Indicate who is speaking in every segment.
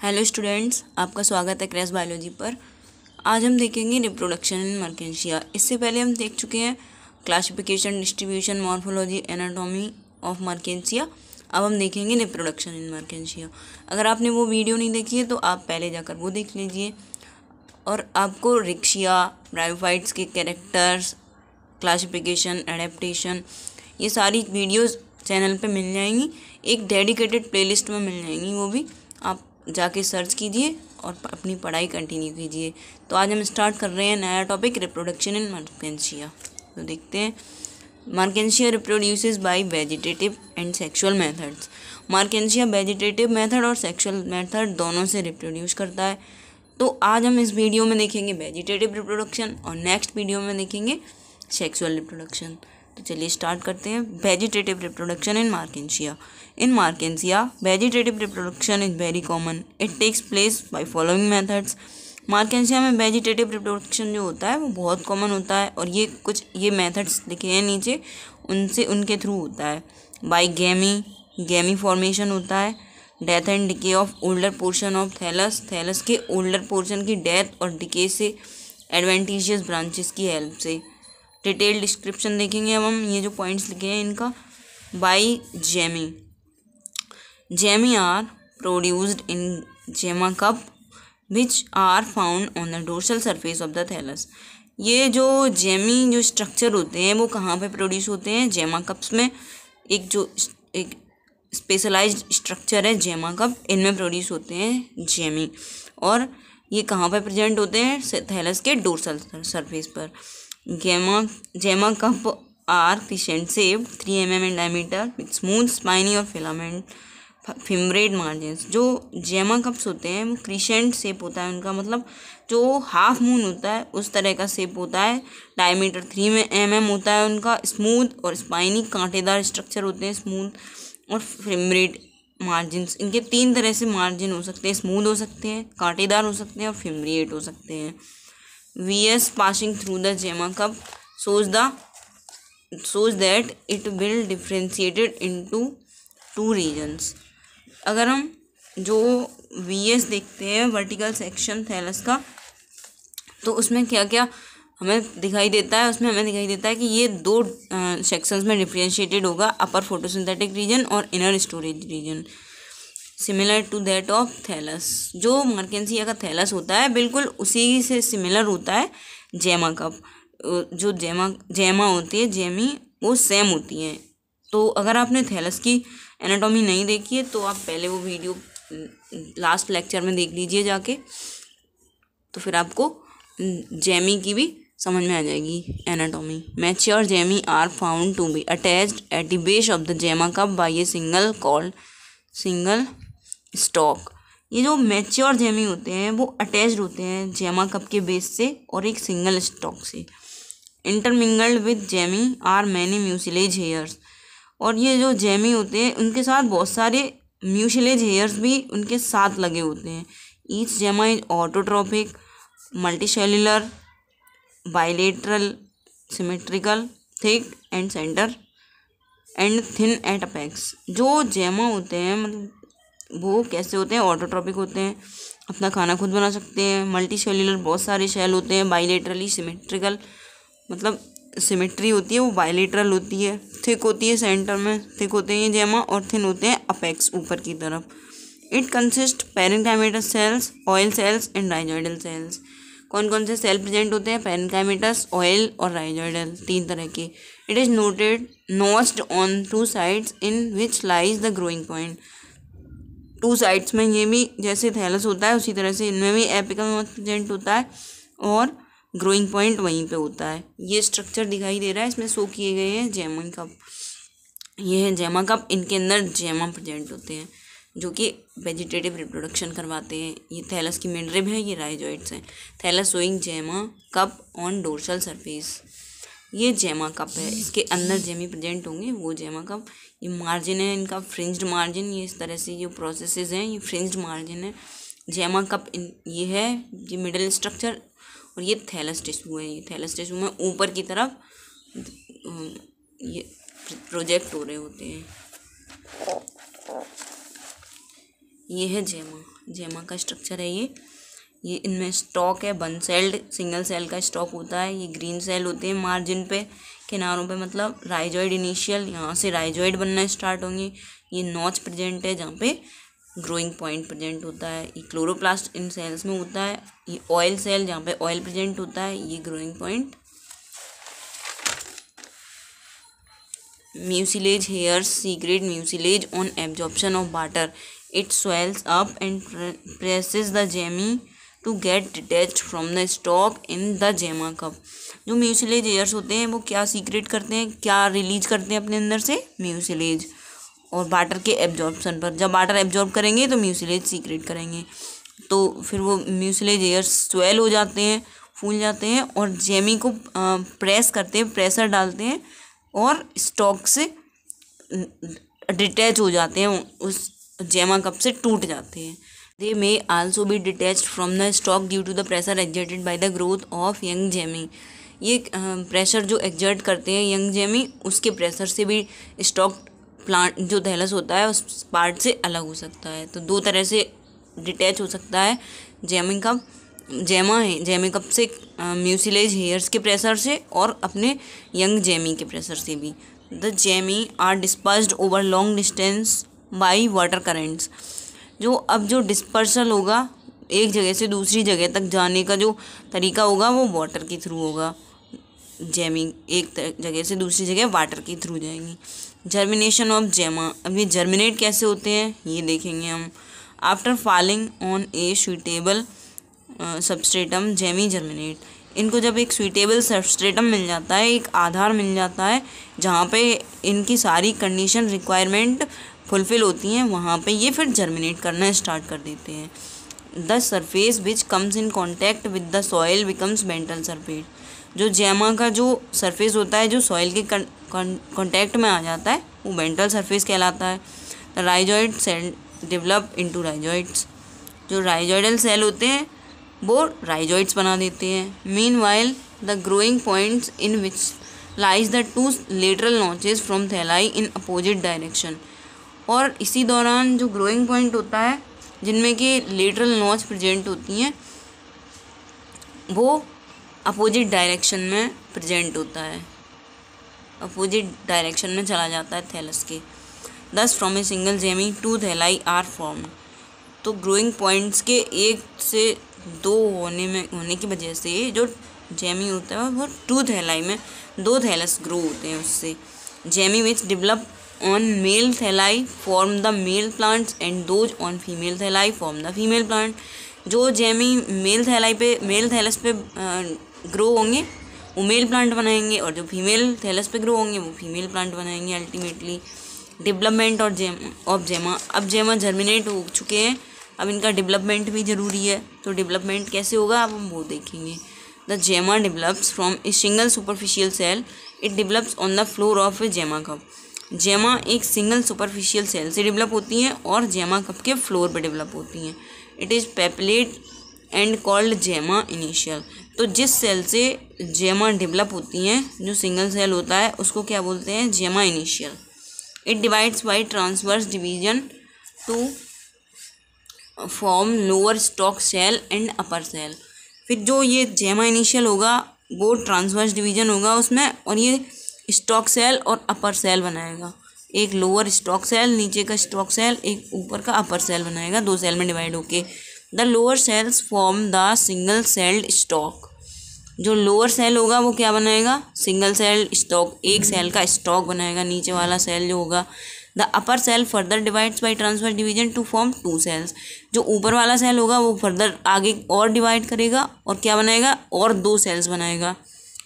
Speaker 1: Hello students, आपका स्वागत है क्रैश बायोलॉजी पर। आज हम देखेंगे रिप्रोडक्शन इन मर्केंशिया। इससे पहले हम देख चुके हैं classification, distribution, morphology, anatomy of Marchantia. अब हम देखेंगे रिप्रोडक्शन इन मर्केंशिया। अगर आपने वो वीडियो नहीं देखी है तो आप पहले जाकर वो देख लीजिए और आपको रिक्शिया, ब्रायोफाइट्स के कैरेक्टर्स, क्लासिफिकेशन, एडेप्टेशन, ये सारी वीडियोस चैनल पे मिल जाएंगी। एक डेडिकेटेड प्लेलिस्ट में मिल जाएंगी, वो भी आप जाके सर्च कीजिए और अपनी पढ़ाई कंटिन्यू कीजिए। तो आज हम स्टार्ट कर रहे हैं नया टॉपिक, रिप्रोडक्शन इन मर्केंशिया। तो देखते हैं। Marchantia reproduces bye vegetative and sexual methods. Marchantia vegetative method और सेक्सुअल मेथड दोनों से रिप्रोड्यूस करता है। तो आज हम इस वीडियो में देखेंगे वेजिटेटिव रिप्रोडक्शन और नेक्स्ट वीडियो में देखेंगे सेक्सुअल रिप्रोडक्शन। तो चलिए स्टार्ट करते हैं। Vegetative reproduction in Marchantia. In Markensia, vegetative reproduction is very common. It takes place by following methods. Markensia में वेजिटेटिव रिप्रोडक्शन जो होता है वो बहुत कॉमन होता है और ये मेथड्स लिखे हैं नीचे, उनके थ्रू होता है। बाय गेमी फॉर्मेशन होता है। Death and decay of older portion of thallus, thallus के ओल्डर पोर्शन की डेथ और डिके से एडवेंटिशियस ब्रांचेस की हेल्प से। डिटेल डिस्क्रिप्शन देखेंगे अब हम, ये जो पॉइंट्स लिखे हैं इनका। By Gemmy are produced in gemma cup which are found on the dorsal surface of the thallus. ये जो जेमी जो स्ट्रक्चर होते हैं वो कहाँ पे प्रोड्यूस होते हैं? जेमा कप्स में। एक स्पेशलाइज्ड स्ट्रक्चर है जेमा कप, इनमें प्रोड्यूस होते हैं जेमी। और ये कहाँ पे प्रेजेंट होते हैं? थैलस के डोर्सल सरफेस पर। Gemma cup are crescent shape 3 mm in diameter with smooth spiny और फिलामेंट फिम्ब्रेड मार्जिन्स। जो जेमा कप्स होते हैं वो क्रिसेंट शेप होता है उनका, मतलब जो हाफ मून होता है उस तरह का शेप होता है। डायमीटर 3 mm होता है उनका। स्मूथ और स्पाइनी कांटेदार स्ट्रक्चर होते हैं, स्मूथ और फिम्ब्रेड मार्जिन्स। इनके 3 तरह से मार्जिन हो सकते हैं, स्मूथ हो सकते हैं, कांटेदार हो सकते हैं और फिम्ब्रेड हो सकते हैं। VS passing through the gemma cup shows that it will differentiated into 2 regions. अगर हम जो वीएस देखते हैं वर्टिकल सेक्शन थैलस का, तो उसमें क्या क्या हमें दिखाई देता है? उसमें हमें दिखाई देता है कि ये 2 सेक्शंस में डिफरेंशिएटेड होगा, अपर फोटोसिंथेटिक रीजन और inner storage region, similar to that of thallus. जो मर्केंशिया का थैलस होता है बिल्कुल उसी से सिमिलर होता है जेमा कप। जो जेमा होती है, जेमी, वो सेम होती हैं। तो अगर आपने थैलस की एनाटॉमी नहीं देखी है तो आप पहले वो वीडियो लास्ट लेक्चर में देख लीजिए जाके, तो फिर आपको जेमी की भी समझ में आ जाएगी anatomy. Mature gemmae are found to be attached at the base of the gemma cup by a single stalk. ये जो मैच्योर जेमी होते हैं वो अटैच्ड होते हैं जेमा कप के बेस से और एक सिंगल स्टॉक से। Intermingled with gemmae are many mucilage hairs. और ये जो जेमी होते हैं उनके साथ बहुत सारे म्यूसिलेज हेयर्स भी उनके साथ लगे होते हैं। Each gemma is autotrophic, multicellular, bilateral, symmetrical, thick and centre and thin at apex. जो जेमा होते हैं मतलब वो कैसे होते हैं? ऑटोट्रॉपिक होते हैं, अपना खाना खुद बना सकते हैं। मल्टीसेल्युलर, बहुत सारे सेल होते हैं। बाइलेटरली सिमेट्रिकल, मतलब सिमेट्री होती है वो बाइलेटरल होती है। थिक होती है, सेंटर में थिक होते हैं ये जेमा, और थिन होते हैं अपेक्स, ऊपर की तरफ। It consist parenchymatous cells, oil cells and rhizoidal cells. कौन कौन से सेल प्रेजेंट होते हैं? पेरेन्काइमेटस, ऑयल और राइजोइडल, 3 तरह के। It is notched on 2 sides in which lies the growing point. 2 sides में ये भी जैसे थैलस होता है उसी तरह से इनमें भी एपिकल नोच प्रेजेंट होता है और ग्रोइंग पॉइंट वहीं पे होता है। ये स्ट्रक्चर दिखाई दे रहा है, इसमें शो किए गए हैं जेमा कप। ये है जेमा कप, इनके अंदर जेमा प्रेजेंट होते हैं जो कि वेजिटेटिव रिप्रोडक्शन करवाते हैं। ये थैलस की मिडरिब है, ये राइजोइड्स हैं। थैलस शोइंग जेमा कप ऑन डोर्सल सरफेस। ये जेमा कप है, इसके अंदर जेमी प्रेजेंट होंगे, वो जेमा कप। ये मार्जिन है इनका, फ्रिंज्ड मार्जिन। ये इस तरह से ये प्रोसेसेस हैं, ये फ्रिंज्ड मार्जिन है। जेमा कप ये है, ये मिडल स्ट्रक्चर, और ये थैलस टिश्यू है। ये थैलस टिश्यू में ऊपर की तरफ ये प्रोजेक्ट हो रहे होते हैं। ये है जेमा। जेमा का स्ट्रक्चर है ये इनमें स्टॉक है, वन सेल्ड सिंगल सेल का स्टॉक होता है। ये ग्रीन सेल होते हैं मार्जिन पे, किनारों पे, मतलब राइजॉइड इनिशियल, यहाँ से राइजॉइड बनना स्टार्ट होंगे। ये नॉच प्रेजेंट है जहाँ पे ग्रोइंग पॉइंट प्रेजेंट होता है। ये क्लोरोप्लास्ट इन सेल्स में होता है। ये ऑयल सेल जहाँ पे ऑयल प्रेजेंट होता है, ये growing point. Mucilage hairs secret mucilage on absorption of water, it swells up and presses the gemmy to get detached from the stalk in the gemma cup। जो mucilage hairs होते हैं वो क्या secret करते हैं, क्या रिलीज करते हैं अपने अंदर से, म्यूसिलेज। और वाटर के एब्जॉर्प्शन पर, जब वाटर एब्जॉर्ब करेंगे तो म्यूसिलेज सीक्रेट करेंगे, तो फिर वो म्यूसिलेज हेयर्स स्वेल हो जाते हैं, फूल जाते हैं और जेमी को प्रेस करते हैं, प्रेशर डालते हैं और स्टॉक से डिटैच हो जाते हैं, उस जेमा कप से टूट जाते हैं। They may also be detached from the stalk due to the pressure exerted by the growth of young gemmae. ये प्रेशर जो एक्सर्ट करते हैं यंग जेमी, उसके प्रेशर से भी स्टॉक प्लांट जो थैलस होता है उस पार्ट से अलग हो सकता है। तो दो तरह से डिटैच हो सकता है जेमी कप, जेमी कप से म्यूसिलेज हेयर्स के प्रेशर से और अपने यंग जेमी के प्रेशर से भी। The gemmae are dispersed over long distance by water currents. जो अब जो डिस्पर्सल होगा, एक जगह से दूसरी जगह तक जाने का जो तरीका होगा वो वाटर के थ्रू होगा। जेमी एक जगह से दूसरी जगह वाटर के थ्रू जाएंगी। जर्मिनेशन ऑफ जेमा, अब ये जर्मिनेट कैसे होते हैं ये देखेंगे हम। After falling on A suitable substratum Jamie germinate. इनको जब एक सुइटेबल सबस्ट्रेटम मिल जाता है, एक आधार मिल जाता है जहाँ पे इनकी सारी कंडीशन रिक्वायरमेंट फुलफिल होती हैं, वहाँ पे ये फिर जर्मिनेट करना स्टार्ट कर देते हैं। The surface which comes in contact with the soil becomes ventral surface. जो जेमा का जो सरफेस होता है, जो सॉइल के कॉन्टैक्ट में आ जाता है, वो वेंट्रल सरफेस कहलाता है। The rhizoid cell develop into rhizoids. जो राइजॉइडल सेल होते हैं वो राइजॉइड्स बना देते हैं। Meanwhile the growing points in which lies the two lateral notches from thalli in opposite direction. और इसी दौरान जो ग्रोइंग पॉइंट होता है जिनमें कि लेटरल नॉच प्रेजेंट होती हैं, वो अपोजिट डायरेक्शन में प्रेजेंट होता है, अपोजिट डायरेक्शन में चला जाता है थैलस के। Thus from a single gemmae two thalli are form. तो ग्रोइंग पॉइंट्स के एक से दो होने की वजह से जो जेमी होता है वो टू थैलाई में दो थैलस ग्रो होते हैं उससे। Gemmae which develop on male thalli form the male plants and those on female thalli form the female plant. जो जेमी मेल थैलस पे ग्रो होंगे वो मेल प्लांट बनाएंगे, और जो फीमेल थैलस पे ग्रो होंगे वो फीमेल प्लांट बनाएंगे अल्टीमेटली। डेवलपमेंट और ऑफ जेमा। अब जेमा जर्मिनेट हो चुके हैं, अब इनका डेवलपमेंट भी ज़रूरी है, तो डेवलपमेंट कैसे होगा अब हम वो देखेंगे। The gemma develops from a single superficial cell, it develops on the floor of a gemma cup. Gemma एक सिंगल सुपरफिशियल सेल से डेवलप होती हैं और जेमा कप के फ्लोर पे डेवलप होती हैं। इट इज़ पेपलेट एंड कॉल्ड जेमा इनिशियल। तो जिस सेल से जेमा डेवलप होती हैं, जो सिंगल सेल होता है, उसको क्या बोलते हैं, gemma initial. It divides by transverse division to form lower stalk cell and upper cell. फिर जो ये जेमा इनिशियल होगा वो ट्रांसवर्स डिवीजन होगा उसमें, और ये स्टॉक सेल और अपर सेल बनाएगा। एक लोअर स्टॉक सेल, नीचे का स्टॉक सेल, एक ऊपर का अपर सेल बनाएगा, दो सेल में डिवाइड होके। The lower cells form the single celled stalk. जो लोअर सेल होगा वो क्या बनाएगा, सिंगल सेल स्टॉक, एक सेल का स्टॉक बनाएगा नीचे वाला सेल जो होगा। The upper cell further divides by transverse division to form two cells. जो ऊपर वाला सेल होगा वो फर्दर आगे और डिवाइड करेगा और क्या बनाएगा, और दो सेल्स बनाएगा।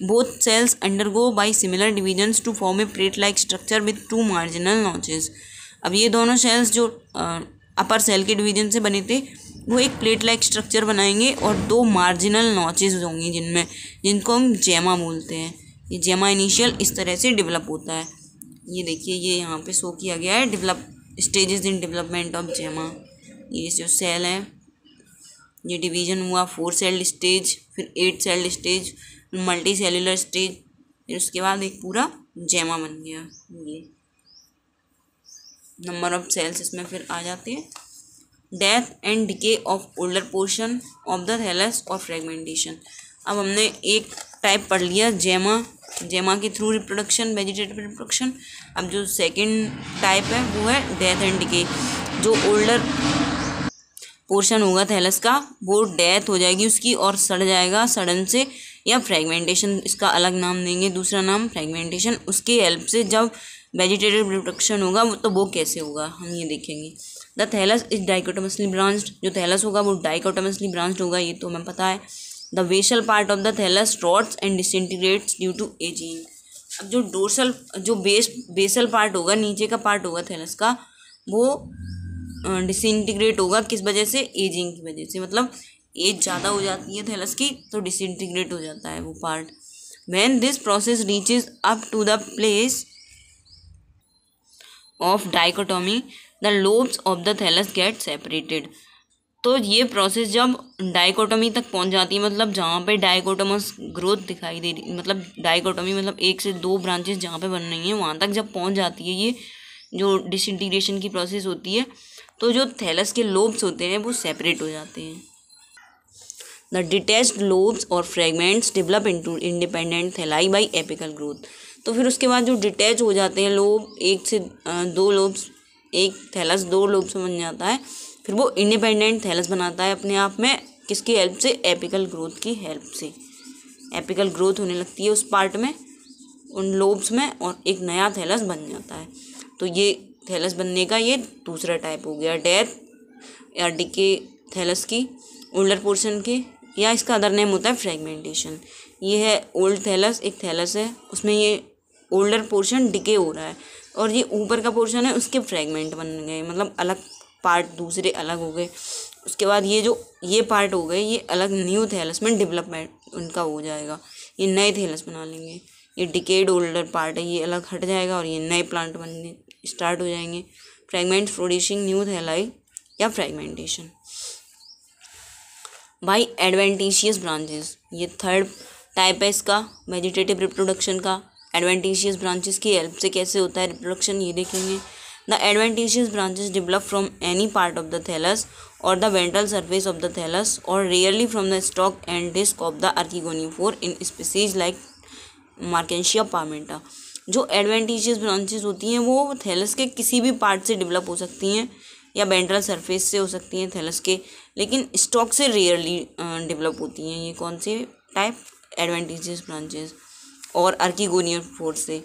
Speaker 1: Both cells undergo by similar divisions to form a plate like structure with two marginal notches. अब ये दोनों सेल्स जो अपर सेल के डिवीजन से बने थे वो एक प्लेट लाइक स्ट्रक्चर बनाएंगे और दो मार्जिनल नॉचेस होंगी जिनको हम जेमा बोलते हैं। ये जेमा इनिशियल इस तरह से डेवलप होता है। ये देखिए, ये यहाँ पे शो किया गया है develop stages in development of जेमा। ये जो सेल है, ये डिवीजन हुआ 4 सेल्ड स्टेज, फिर 8 sailed stage, multi cellular stage, फिर उसके बाद एक पूरा जेमा बन गया। ये नंबर ऑफ सेल्स इसमें फिर आ जाते हैं। Death and decay of older portion of the thallus और फ्रेगमेंटेशन। अब हमने एक टाइप पढ़ लिया जेमा के थ्रू रिप्रोडक्शन, वेजिटेटिव रिप्रोडक्शन। अब जो सेकंड टाइप है वो है डेथ एंड डिके। जो ओल्डर पोर्शन होगा थैलस का वो डेथ हो जाएगी उसकी और सड़ जाएगा सड़न से, या फ्रेगमेंटेशन, इसका अलग नाम देंगे, दूसरा नाम फ्रेगमेंटेशन। उसके हेल्प से जब वेजिटेटिव रिप्रोडक्शन होगा तो वो कैसे होगा हम ये देखेंगे। The thallus is dichotomously branched. जो थैलस होगा वो डाइकोटोमसली ब्रांच्ड होगा, ये तो हमें पता है। The basal part of the thallus rots and disintegrates due to ageing. अब जो बेसल पार्ट होगा, नीचे का पार्ट होगा थैलस का, वो डिसइंटीग्रेट होगा किस वजह से? एजिंग की वजह से। मतलब एज ज़्यादा हो जाती है थैलस की तो डिसइंटीग्रेट हो जाता है वो part. When this process reaches up to the place of dichotomy the lobes of the thallus get separated. तो ये प्रोसेस जब डाइकोटोमी तक पहुंच जाती है, मतलब जहाँ पे डाइकोटोमस ग्रोथ दिखाई दे रही, मतलब डाइकोटोमी मतलब 1 से 2 ब्रांचेस जहाँ पे बन रही हैं वहाँ तक जब पहुँच जाती है ये जो डिसइंटीग्रेशन की प्रोसेस होती है, तो जो थैलस के लोब्स होते हैं वो सेपरेट हो जाते हैं। द डिटैच्ड लोब्स और fragments develop into independent thalli by apical growth. तो फिर उसके बाद जो डिटैच हो जाते हैं लोब, 1 से 2 लोब्स, एक थैलस 2 लोब्स में बन जाता है, फिर वो इंडिपेंडेंट थैलस बनाता है अपने आप में। किसकी हेल्प से? एपिकल ग्रोथ की हेल्प से। एपिकल ग्रोथ होने लगती है उस पार्ट में, उन लोब्स में, और एक नया थैलस बन जाता है। तो ये थैलस बनने का ये दूसरा टाइप हो गया, डेथ या डिके थैलस की, ओल्डर पोर्शन के, या इसका अदर नेम होता है फ्रेगमेंटेशन। ये है ओल्ड थैलस, एक थैलस है उसमें ये ओल्डर पोर्शन डिके हो रहा है, और ये ऊपर का पोर्शन है उसके फ्रेगमेंट बन गए, मतलब अलग पार्ट दूसरे अलग हो गए। उसके बाद ये पार्ट हो गए, ये अलग न्यू थैलस में डेवलपमेंट उनका हो जाएगा, ये नए थैलस बना लेंगे। ये डिकेड ओल्डर पार्ट है, ये अलग हट जाएगा और ये नए प्लांट बनने स्टार्ट हो जाएंगे। फ्रेगमेंट प्रोड्यूसिंग न्यू थैलाई या फ्रेगमेंटेशन बाई एडवेंटिशियस ब्रांचेस। ये थर्ड टाइप है इसका वेजिटेटिव रिप्रोडक्शन का। एडवेंटिशियस ब्रांचेस की हेल्प से कैसे होता है रिप्रोडक्शन ये देखेंगे। The adventitious branches develop from any part of the thallus और the ventral surface of the thallus और rarely from the stalk and disc of the archegoniophore in species like Marchantia palmata. जो adventitious branches होती हैं वो thallus के किसी भी part से डेवलप हो सकती हैं या वेंट्रल सरफेस से हो सकती हैं थैलस के, लेकिन स्टॉक से रेयरली डेवलप होती हैं। ये कौन से टाइप? Adventitious branches. और आर्किगोनियोफोर से।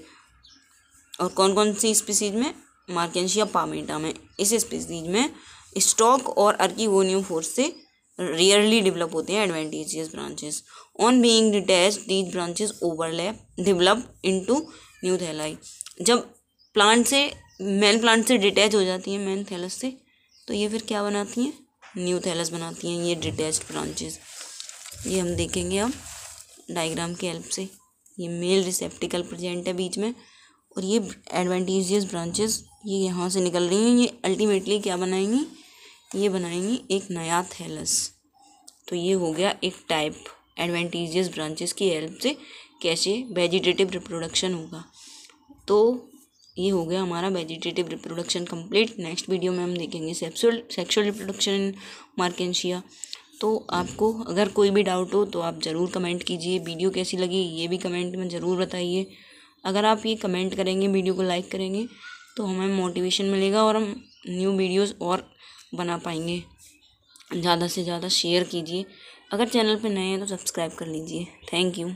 Speaker 1: और कौन कौन सी स्पीसीज में? मार्केंशिया पामेंटा में। इस स्पीसीज में स्टॉक और आर्किगोनियोफोर से रेयरली डेवलप होते हैं adventitious branches. On being detached these branches overlap develop into new thalli. जब प्लांट से मेन प्लांट से डिटैच हो जाती हैं मेन थैलस से, तो ये फिर क्या बनाती हैं? न्यू थैलस बनाती हैं ये डिटैच्ड ब्रांचेस। ये हम देखेंगे अब डायग्राम की हेल्प से। ये मेल रिसेप्टिकल प्रेजेंट है बीच में, और ये एडवेंटिशियस ब्रांचेस ये यहाँ से निकल रही हैं। ये अल्टीमेटली क्या बनाएंगी? ये बनाएंगी एक नया थैलस। तो ये हो गया एक टाइप एडवेंटिशियस ब्रांचेस की हेल्प से कैसे वेजिटेटिव रिप्रोडक्शन होगा। तो ये हो गया हमारा vegetative reproduction complete. Next video में हम देखेंगे सेक्सुअल रिप्रोडक्शन इन मार्केंशिया। तो आपको अगर कोई भी डाउट हो तो आप ज़रूर कमेंट कीजिए। वीडियो कैसी लगी ये भी कमेंट में ज़रूर बताइए। अगर आप ये कमेंट करेंगे, वीडियो को लाइक करेंगे, तो हमें मोटिवेशन मिलेगा और हम न्यू वीडियोस और बना पाएंगे। ज़्यादा से ज़्यादा शेयर कीजिए। अगर चैनल पे नए हैं तो सब्सक्राइब कर लीजिए। Thank you.